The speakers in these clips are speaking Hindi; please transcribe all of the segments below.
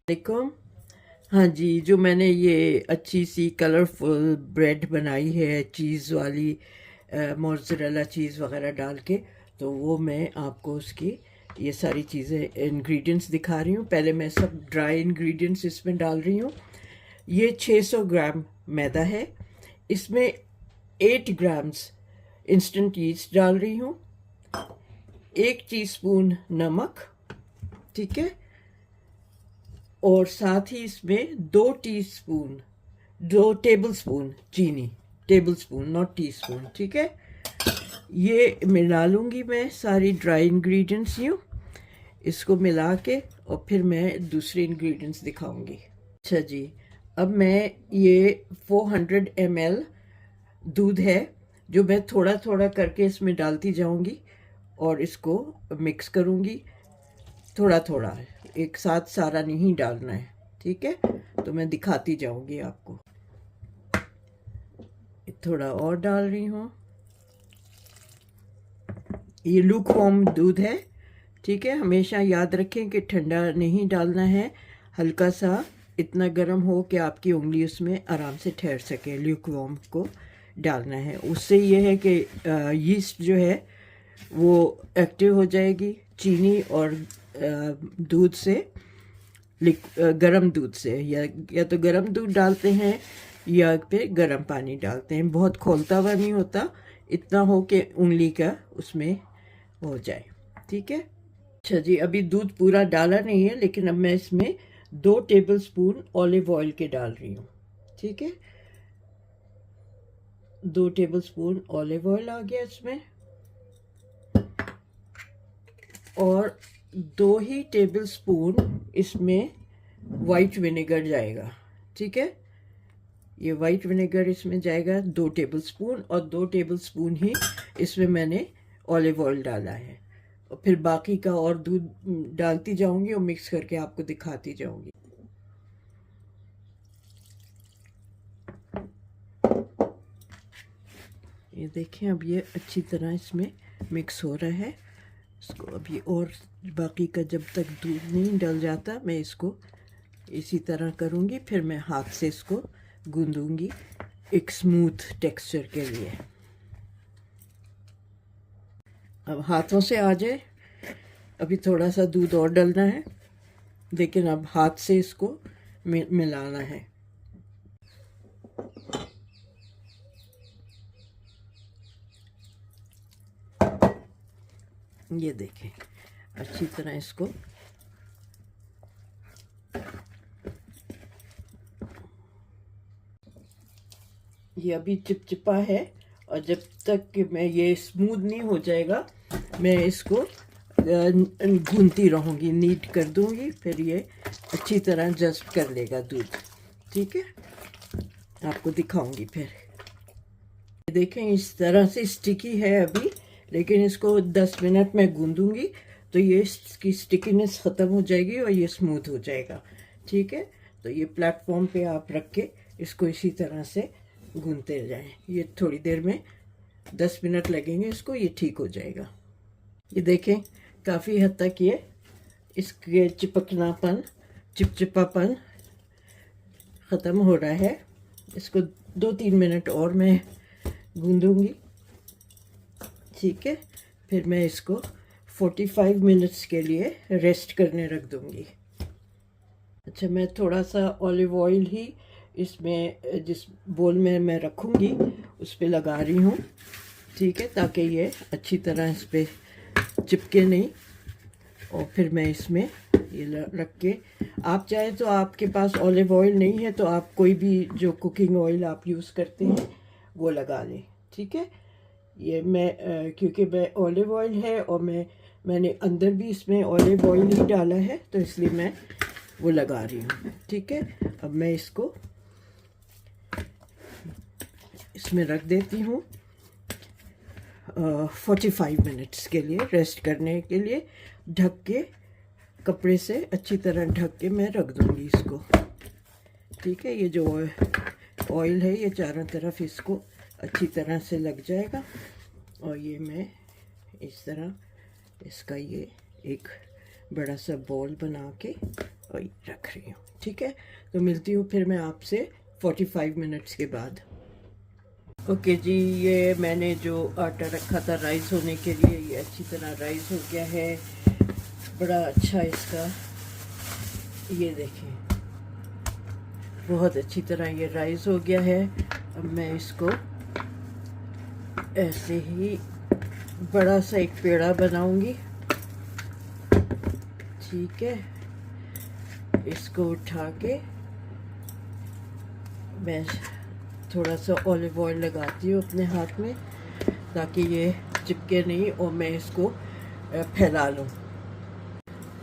वालेकुम। हाँ जी, जो मैंने ये अच्छी सी कलरफुल ब्रेड बनाई है चीज़ वाली, मोज़रेला चीज़ वगैरह डाल के, तो वो मैं आपको उसकी ये सारी चीज़ें इंग्रेडिएंट्स दिखा रही हूँ। पहले मैं सब ड्राई इंग्रेडिएंट्स इसमें डाल रही हूँ। ये 600 ग्राम मैदा है, इसमें 8 ग्राम्स इंस्टेंट यीस्ट डाल रही हूँ, 1 टीस्पून नमक, ठीक है, और साथ ही इसमें 2 टेबल स्पून चीनी, टेबल स्पून नॉट टीस्पून, ठीक है। ये मिला लूँगी मैं सारी ड्राई इंग्रेडिएंट्स यूँ, इसको मिला के और फिर मैं दूसरे इंग्रेडिएंट्स दिखाऊंगी। अच्छा जी, अब मैं ये 400 ml दूध है जो मैं थोड़ा थोड़ा करके इसमें डालती जाऊंगी और इसको मिक्स करूंगी। थोड़ा थोड़ा, एक साथ सारा नहीं डालना है, ठीक है। तो मैं दिखाती जाऊंगी आपको। थोड़ा और डाल रही हूँ। ये लूकवार्म दूध है, ठीक है। हमेशा याद रखें कि ठंडा नहीं डालना है, हल्का सा इतना गर्म हो कि आपकी उंगली उसमें आराम से ठहर सके, लूकवार्म को डालना है। उससे ये है कि यीस्ट जो है वो एक्टिव हो जाएगी चीनी और दूध से, गरम दूध से, या तो गरम दूध डालते हैं या फिर गरम पानी डालते हैं। बहुत खोलता हुआ नहीं होता, इतना हो कि उंगली का उसमें हो जाए, ठीक है। अच्छा जी, अभी दूध पूरा डाला नहीं है, लेकिन अब मैं इसमें 2 टेबल स्पून ऑलिव ऑयल के डाल रही हूँ, ठीक है। 2 टेबल स्पून ऑलिव ऑयल आ गया इसमें, और 2 ही टेबल स्पून इसमें वाइट विनेगर जाएगा, ठीक है। ये वाइट विनेगर इसमें जाएगा 2 टेबल स्पून, और 2 टेबल स्पून ही इसमें मैंने ऑलिव ऑयल डाला है। और फिर बाकी का और दूध डालती जाऊंगी और मिक्स करके आपको दिखाती जाऊंगी। ये देखें, अब ये अच्छी तरह इसमें मिक्स हो रहा है। इसको अभी और बाकी का जब तक दूध नहीं डल जाता, मैं इसको इसी तरह करूँगी। फिर मैं हाथ से इसको गूंदूंगी एक स्मूथ टेक्सचर के लिए। अब हाथों से आ जाए, अभी थोड़ा सा दूध और डालना है, लेकिन अब हाथ से इसको मिलाना है। ये देखें, अच्छी तरह इसको ये अभी चिपचिपा है, और जब तक कि मैं ये स्मूथ नहीं हो जाएगा, मैं इसको गूंथती रहूँगी, नीट कर दूँगी, फिर ये अच्छी तरह जस्ट कर लेगा दूध, ठीक है। आपको दिखाऊंगी फिर। देखें, इस तरह से स्टिकी है अभी, लेकिन इसको 10 मिनट में गूंदूंगी तो ये इसकी स्टिकीनेस ख़त्म हो जाएगी और ये स्मूथ हो जाएगा, ठीक है। तो ये प्लेटफॉर्म पे आप रख के इसको इसी तरह से गूंथते जाएं। ये थोड़ी देर में 10 मिनट लगेंगे इसको, ये ठीक हो जाएगा। ये देखें, काफ़ी हद तक ये इसके चिपकनापन, चिपचिपापन ख़त्म हो रहा है। इसको 2-3 मिनट और मैं गूंदूंगी, ठीक है। फिर मैं इसको 45 मिनट्स के लिए रेस्ट करने रख दूंगी। अच्छा, मैं थोड़ा सा ऑलिव ऑयल ही इसमें, जिस बोल में मैं रखूंगी उस पर लगा रही हूँ, ठीक है, ताकि ये अच्छी तरह इस पर चिपके नहीं। और फिर मैं इसमें ये रख के, आप चाहे तो, आपके पास ऑलिव ऑयल नहीं है तो आप कोई भी जो कुकिंग ऑयल आप यूज़ करते हैं वो लगा लें, ठीक है। ये मैं क्योंकि मैं ऑलिव ऑयल है और मैंने अंदर भी इसमें ऑलिव ऑयल ही डाला है, तो इसलिए मैं वो लगा रही हूँ, ठीक है। अब मैं इसको इसमें रख देती हूँ 45 मिनट्स के लिए, रेस्ट करने के लिए। ढक के, कपड़े से अच्छी तरह ढक के मैं रख दूँगी इसको, ठीक है। ये जो ऑयल है ये चारों तरफ इसको अच्छी तरह से लग जाएगा, और ये मैं इस तरह इसका ये एक बड़ा सा बॉल बना के वही रख रही हूँ। ठीक है, तो मिलती हूँ फिर मैं आपसे 45 मिनट्स के बाद। ओके जी, ये मैंने जो आटा रखा था राइस होने के लिए, ये अच्छी तरह राइस हो गया है, बड़ा अच्छा इसका, ये देखें बहुत अच्छी तरह ये राइस हो गया है। अब मैं इसको ऐसे ही बड़ा सा एक पेड़ा बनाऊंगी। ठीक है, इसको उठा के मैं थोड़ा सा ऑलिव ऑयल लगाती हूँ अपने हाथ में ताकि ये चिपके नहीं और मैं इसको फैला लूँ।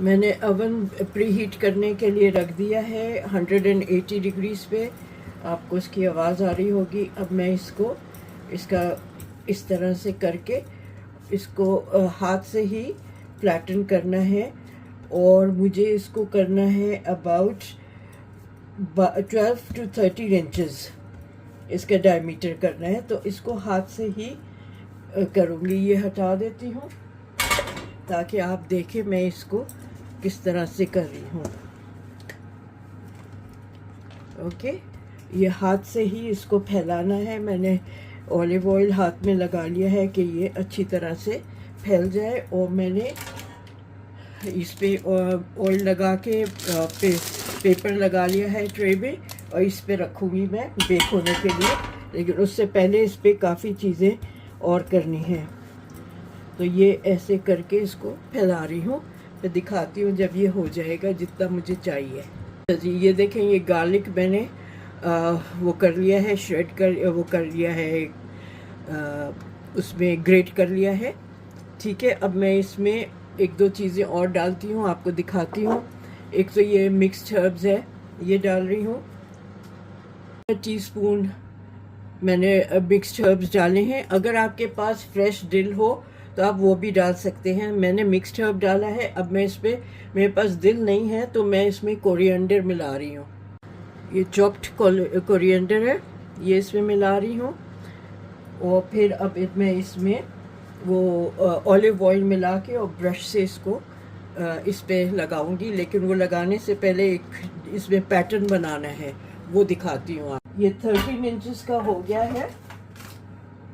मैंने अवन प्रीहीट करने के लिए रख दिया है 180 डिग्रीज पे, आपको इसकी आवाज़ आ रही होगी। अब मैं इसको इसका इस तरह से करके इसको हाथ से ही फ्लैटन करना है और मुझे इसको करना है अबाउट 12 to 13 इंचेस इसका डायमीटर करना है। तो इसको हाथ से ही करूँगी। ये हटा देती हूँ ताकि आप देखें मैं इसको किस तरह से कर रही हूँ। ओके, ये हाथ से ही इसको फैलाना है। मैंने ऑलिव ऑयल हाथ में लगा लिया है कि ये अच्छी तरह से फैल जाए और मैंने इस पे ऑयल लगा के पेपर लगा लिया है ट्रे में और इस पे रखूँगी मैं बेक होने के लिए। लेकिन उससे पहले इस पे काफ़ी चीज़ें और करनी है। तो ये ऐसे करके इसको फैला रही हूँ, मैं दिखाती हूँ जब ये हो जाएगा जितना मुझे चाहिए। तो जी ये देखें, ये गार्लिक मैंने वो कर लिया है, श्रेड कर वो कर लिया है, उसमें ग्रेट कर लिया है। ठीक है, अब मैं इसमें एक दो चीज़ें और डालती हूँ, आपको दिखाती हूँ। एक तो ये मिक्स्ड हर्ब्स है, ये डाल रही हूँ। टीस्पून मैंने मिक्स्ड हर्ब्स डाले हैं। अगर आपके पास फ्रेश दिल हो तो आप वो भी डाल सकते हैं। मैंने मिक्स्ड हर्ब डाला है। अब मैं इस पर, मेरे पास दिल नहीं है तो मैं इसमें कोरिएंडर मिला रही हूँ। ये चॉप्ड कोरिएंडर है, ये इसमें मिला रही हूँ। और फिर अब मैं इसमें वो ऑलिव ऑयल मिला के और ब्रश से इसको इस पे लगाऊंगी। लेकिन वो लगाने से पहले एक इसमें पैटर्न बनाना है, वो दिखाती हूँ। ये 13 इंचेस का हो गया है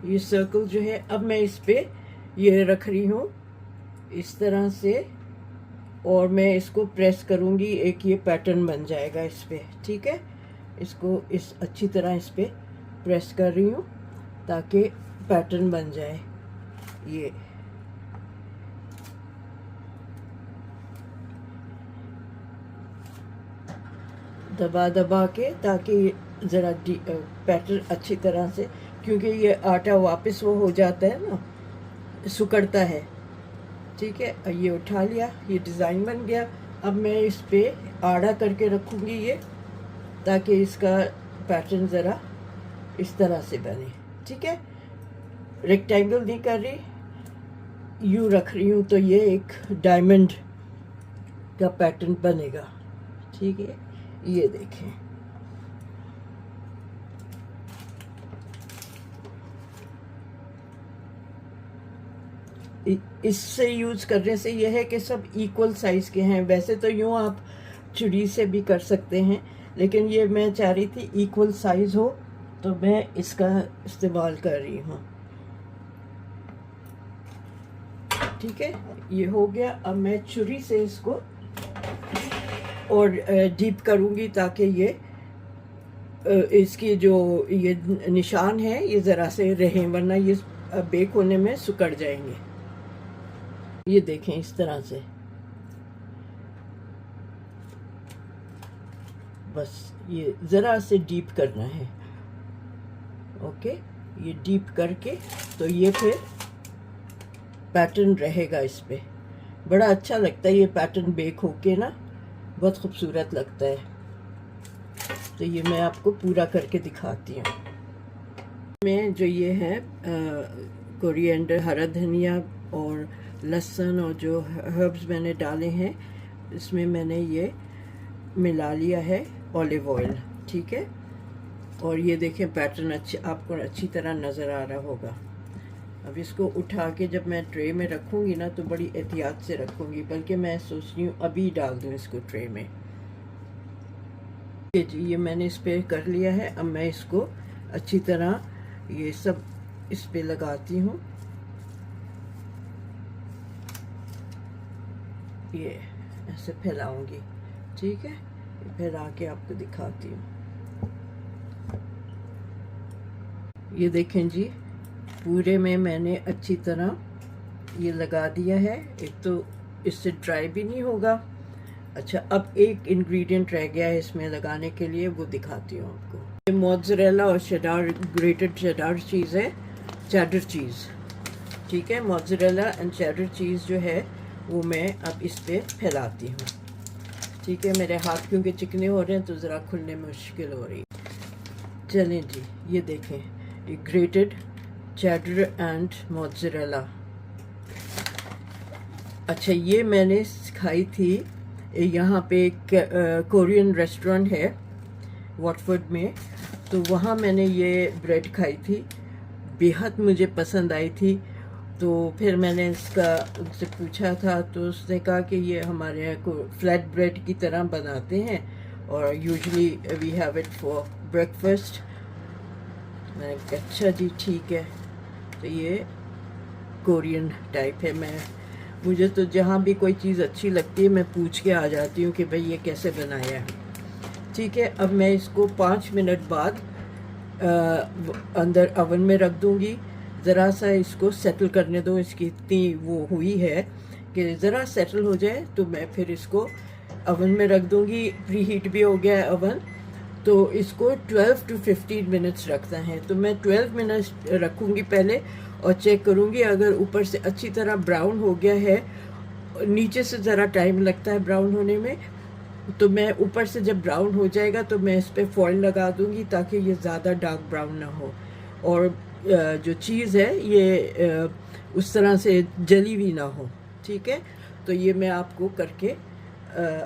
ये सर्कल जो है। अब मैं इस पे ये रख रही हूँ इस तरह से और मैं इसको प्रेस करूँगी, एक ये पैटर्न बन जाएगा इस पे। ठीक है, इसको इस अच्छी तरह इस पे प्रेस कर रही हूँ ताकि पैटर्न बन जाए। ये दबा दबा के ताकि ज़रा पैटर्न अच्छी तरह से, क्योंकि ये आटा वापस वो हो जाता है ना, सुकड़ता है। ठीक है, ये उठा लिया, ये डिज़ाइन बन गया। अब मैं इस पे आड़ा करके रखूँगी ये, ताकि इसका पैटर्न ज़रा इस तरह से बने। ठीक है, रेक्टेंगल नहीं कर रही, यूँ रख रही हूँ तो ये एक डायमंड का पैटर्न बनेगा। ठीक है, ये देखें। इससे यूज़ करने से यह है कि सब इक्वल साइज़ के हैं। वैसे तो यूँ आप छुरी से भी कर सकते हैं, लेकिन ये मैं चाह रही थी इक्वल साइज़ हो तो मैं इसका इस्तेमाल कर रही हूँ। ठीक है, ये हो गया। अब मैं छुरी से इसको और डीप करूँगी ताकि ये इसकी जो ये निशान है ये ज़रा से रहें, वरना ये बेक होने में सुकड़ जाएंगे। ये देखें इस तरह से, बस ये ज़रा से डीप करना है। ओके, ये डीप करके तो ये फिर पैटर्न रहेगा इस पे। बड़ा अच्छा लगता है ये पैटर्न बेक होके ना, बहुत खूबसूरत लगता है। तो ये मैं आपको पूरा करके दिखाती हूँ। मैं जो ये है कोरिएंडर, हरा धनिया और लहसुन और जो हर्ब्स मैंने डाले हैं, इसमें मैंने ये मिला लिया है ऑलिव ऑयल। ठीक है, और ये देखें पैटर्न आपको अच्छी तरह नज़र आ रहा होगा। अब इसको उठा के जब मैं ट्रे में रखूँगी ना तो बड़ी एहतियात से रखूँगी, बल्कि मैं सोच रही हूँ अभी डाल दूँ इसको ट्रे में। ये जी, ये मैंने इस पे कर लिया है। अब मैं इसको अच्छी तरह ये सब इस पे लगाती हूँ। ये ऐसे फैलाऊंगी, ठीक है। ये फैला के आपको दिखाती हूँ। ये देखें जी, पूरे में मैंने अच्छी तरह ये लगा दिया है। एक तो इससे ड्राई भी नहीं होगा। अच्छा, अब एक इंग्रेडिएंट रह गया है इसमें लगाने के लिए, वो दिखाती हूँ आपको। ये मोज़रेला और शेडार, ग्रेटेड शेडार चीज़ है, चेडर चीज़, ठीक है। मोज़रेला एंड चेडर चीज़ जो है वो मैं अब इस पे फैलाती हूँ, ठीक है। मेरे हाथ क्योंकि चिकने हो रहे हैं तो ज़रा खुलने में मुश्किल हो रही है। चलें जी, ये देखें, ये ग्रेटेड चेडर एंड मोज़रेला। अच्छा, ये मैंने खाई थी यहाँ पे एक कोरियन रेस्टोरेंट है वॉटफोर्ड में, तो वहाँ मैंने ये ब्रेड खाई थी, बेहद मुझे पसंद आई थी। तो फिर मैंने इसका उनसे पूछा था, तो उसने कहा कि ये हमारे यहाँ को फ्लैट ब्रेड की तरह बनाते हैं और usually we have it for breakfast. मैंने कहा अच्छा जी, ठीक है। तो ये कोरियन टाइप है। मुझे तो जहाँ भी कोई चीज़ अच्छी लगती है मैं पूछ के आ जाती हूँ कि भाई ये कैसे बनाया है, ठीक है। अब मैं इसको 5 मिनट बाद अंदर ओवन में रख दूँगी। ज़रा सा इसको सेटल करने दो, इसकी इतनी वो हुई है कि ज़रा सेटल हो जाए तो मैं फिर इसको ओवन में रख दूँगी। प्री हीट भी हो गया है ओवन, तो इसको 12 to 15 मिनट्स रखना है। तो मैं 12 मिनट्स रखूँगी पहले और चेक करूँगी। अगर ऊपर से अच्छी तरह ब्राउन हो गया है, नीचे से ज़रा टाइम लगता है ब्राउन होने में, तो मैं ऊपर से जब ब्राउन हो जाएगा तो मैं इस पर फॉइल लगा दूँगी ताकि ये ज़्यादा डार्क ब्राउन ना हो। और जो चीज़ है ये उस तरह से जली हुई ना हो, ठीक है। तो ये मैं आपको करके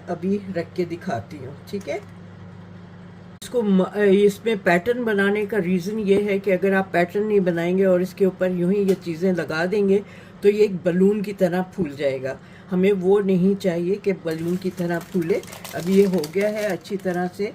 अभी रख के दिखाती हूँ, ठीक है। इसमें पैटर्न बनाने का रीज़न ये है कि अगर आप पैटर्न नहीं बनाएंगे और इसके ऊपर यूं ही ये चीज़ें लगा देंगे तो ये एक बलून की तरह फूल जाएगा। हमें वो नहीं चाहिए कि बलून की तरह फूले। अब ये हो गया है अच्छी तरह से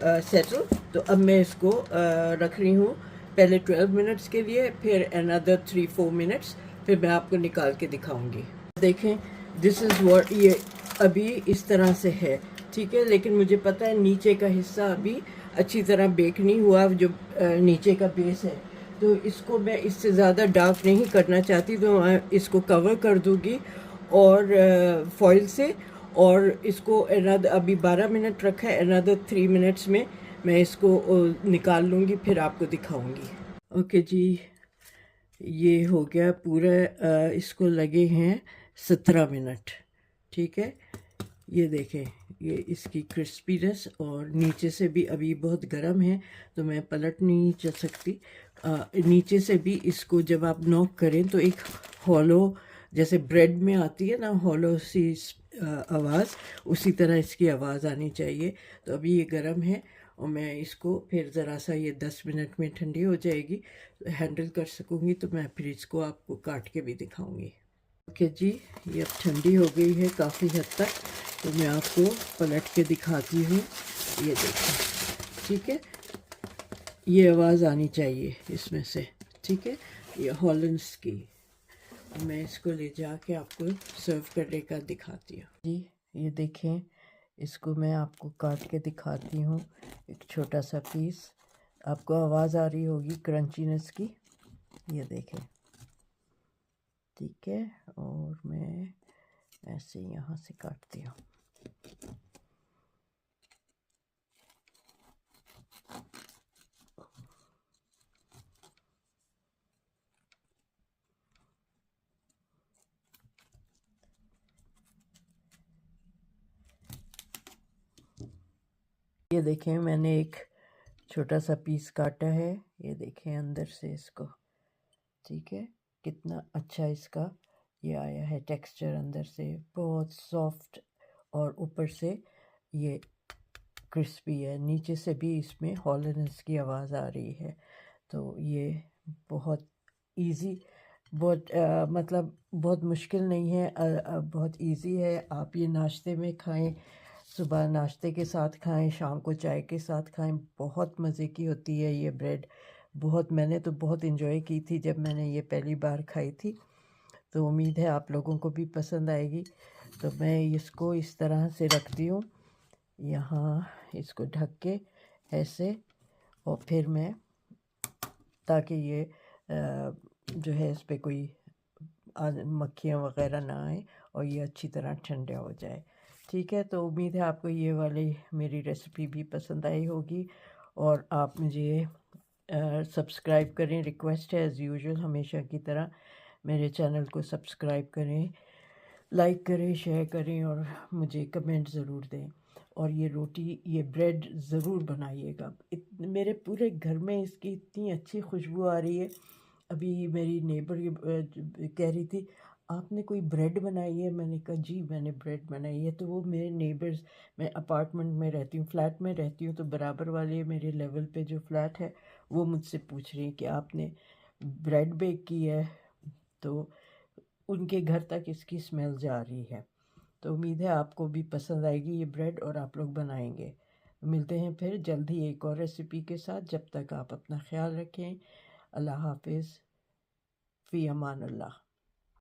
सेटल। तो अब मैं इसको रख रही हूँ पहले 12 मिनट्स के लिए, फिर अनदर 3-4 मिनट्स, फिर मैं आपको निकाल के दिखाऊंगी। देखें, दिस इज़ व्हाट, ये अभी इस तरह से है, ठीक है। लेकिन मुझे पता है नीचे का हिस्सा अभी अच्छी तरह बेक नहीं हुआ, जो नीचे का बेस है। तो इसको मैं इससे ज़्यादा डार्क नहीं करना चाहती, तो मैं इसको कवर कर दूँगी और फॉइल से। और इसको अभी 12 मिनट रखा है, अनदर 3 मिनट्स में मैं इसको निकाल लूँगी, फिर आपको दिखाऊँगी। ओके जी, ये हो गया पूरा, इसको लगे हैं 17 मिनट, ठीक है। ये देखें, ये इसकी क्रिस्पीनेस, और नीचे से भी अभी बहुत गर्म है तो मैं पलट नहीं जा सकती। नीचे से भी इसको जब आप नॉक करें तो एक हॉलो, जैसे ब्रेड में आती है ना हॉलो सी आवाज़, उसी तरह इसकी आवाज़ आनी चाहिए। तो अभी ये गर्म है और मैं इसको फिर ज़रा सा, ये 10 मिनट में ठंडी हो जाएगी, हैंडल कर सकूँगी, तो मैं फिर इसको आपको काट के भी दिखाऊँगी। ओके जी, ये अब ठंडी हो गई है काफ़ी हद तक, तो मैं आपको पलट के दिखाती हूँ। ये देखो, ठीक है, ये आवाज़ आनी चाहिए इसमें से, ठीक है। ये हॉलैंड्स की। मैं इसको ले जाके आपको सर्व करने का दिखाती हूँ जी। ये देखें, इसको मैं आपको काट के दिखाती हूँ, एक छोटा सा पीस। आपको आवाज़ आ रही होगी क्रंचीनेस की, ये देखें, ठीक है। और मैं ऐसे यहाँ से काटती हूँ। ये देखें, मैंने एक छोटा सा पीस काटा है, ये देखें अंदर से इसको, ठीक है। कितना अच्छा इसका ये आया है टेक्सचर, अंदर से बहुत सॉफ्ट और ऊपर से ये क्रिस्पी है। नीचे से भी इसमें हॉलनेस की आवाज़ आ रही है। तो ये बहुत इजी, बहुत मतलब बहुत मुश्किल नहीं है, बहुत इजी है। आप ये नाश्ते में खाएं सुबह नाश्ते के साथ खाएं, शाम को चाय के साथ खाएं। बहुत मज़े की होती है ये ब्रेड। मैंने तो बहुत इन्जॉय की थी जब मैंने ये पहली बार खाई थी। तो उम्मीद है आप लोगों को भी पसंद आएगी। तो मैं इसको इस तरह से रखती हूँ यहाँ, इसको ढक के ऐसे, और फिर मैं, ताकि ये जो है इस पर कोई मक्खियाँ वगैरह ना आए और ये अच्छी तरह ठंडा हो जाए। ठीक है, तो उम्मीद है आपको ये वाली मेरी रेसिपी भी पसंद आई होगी, और आप मुझे सब्सक्राइब करें। रिक्वेस्ट है एज़ यूजुअल, हमेशा की तरह मेरे चैनल को सब्सक्राइब करें, लाइक करें, शेयर करें और मुझे कमेंट ज़रूर दें। और ये ब्रेड ज़रूर बनाइएगा। मेरे पूरे घर में इसकी इतनी अच्छी खुशबू आ रही है। अभी मेरी नेबर कह रही थी, आपने कोई ब्रेड बनाई है? मैंने कहा जी मैंने ब्रेड बनाई है। तो वो मेरे नेबर्स, मैं अपार्टमेंट में रहती हूँ, फ्लैट में रहती हूँ, तो बराबर वाले मेरे लेवल पे जो फ्लैट है वो मुझसे पूछ रही है कि आपने ब्रेड बेक की है। तो उनके घर तक इसकी स्मेल जा रही है। तो उम्मीद है आपको भी पसंद आएगी ये ब्रेड और आप लोग बनाएंगे। मिलते हैं फिर जल्द ही एक और रेसिपी के साथ। जब तक आप अपना ख्याल रखें। अल्लाह हाफिज़, फ़ी अमान अल्लाह।